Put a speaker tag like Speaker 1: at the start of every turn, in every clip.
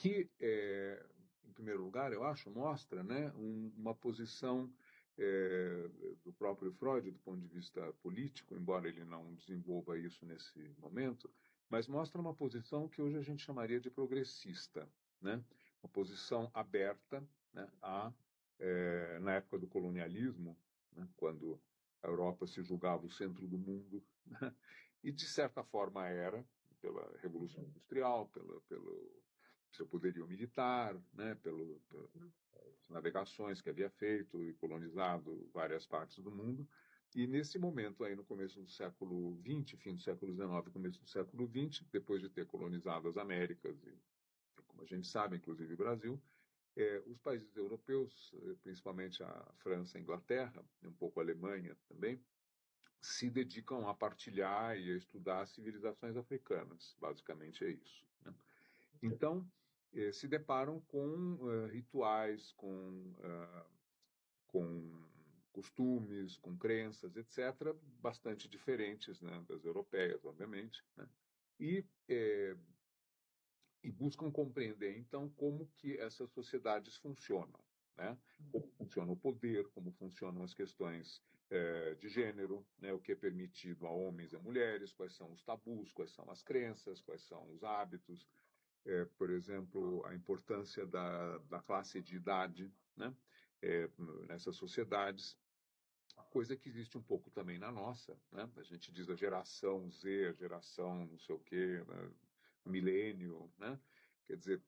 Speaker 1: que, em primeiro lugar, eu acho, mostra, né, uma posição do próprio Freud, do ponto de vista político, embora ele não desenvolva isso nesse momento, mas mostra uma posição que hoje a gente chamaria de progressista, né? Uma posição aberta, né, na época do colonialismo, né, quando a Europa se julgava o centro do mundo, né, e de certa forma era, pela Revolução Industrial, pelo seu poderio militar, né, pelas navegações que havia feito e colonizado várias partes do mundo. E nesse momento, aí no começo do século XX, fim do século XIX, começo do século XX, depois de ter colonizado as Américas e, como a gente sabe, inclusive o Brasil, os países europeus, principalmente a França e a Inglaterra, e um pouco a Alemanha também, se dedicam a partilhar e a estudar as civilizações africanas. Basicamente é isso, né? Então, se deparam com rituais, com costumes, com crenças, etc., bastante diferentes, né, das europeias, obviamente, né? E, e buscam compreender, então, como que essas sociedades funcionam, né? Como funciona o poder, como funcionam as questões de gênero, né? O que é permitido a homens e a mulheres, quais são os tabus, quais são as crenças, quais são os hábitos, por exemplo, a importância da classe de idade, né? Nessas sociedades, coisa que existe um pouco também na nossa, né? A gente diz a geração Z, a geração não sei o quê, né? Milênio, né? Quer dizer,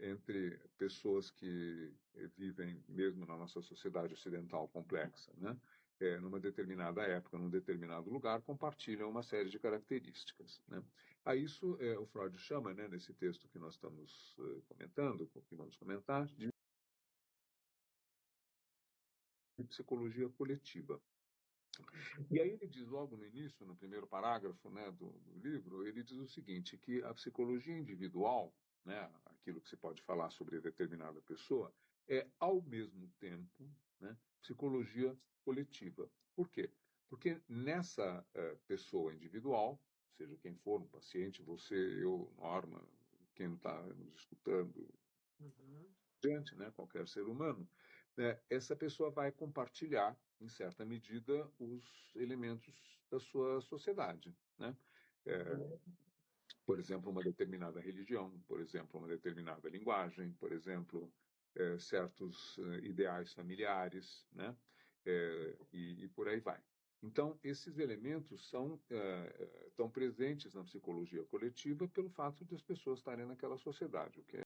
Speaker 1: entre pessoas que vivem mesmo na nossa sociedade ocidental complexa, né? Numa determinada época, num determinado lugar, compartilham uma série de características, né? A isso o Freud chama, né, nesse texto que nós estamos comentando, que vamos comentar, de psicologia coletiva. E aí ele diz logo no início, no primeiro parágrafo, né, do livro, ele diz o seguinte, que a psicologia individual, né, aquilo que se pode falar sobre determinada pessoa, é ao mesmo tempo, né, psicologia coletiva. Por quê? Porque nessa pessoa individual, seja quem for, um paciente, você, eu, Norma, quem não está nos escutando, gente, né, qualquer ser humano, né, essa pessoa vai compartilhar, em certa medida, os elementos da sua sociedade, né? Por exemplo, uma determinada religião, por exemplo, uma determinada linguagem, por exemplo, certos ideais familiares, né? E por aí vai. Então, esses elementos estão presentes na psicologia coletiva pelo fato de as pessoas estarem naquela sociedade, o que é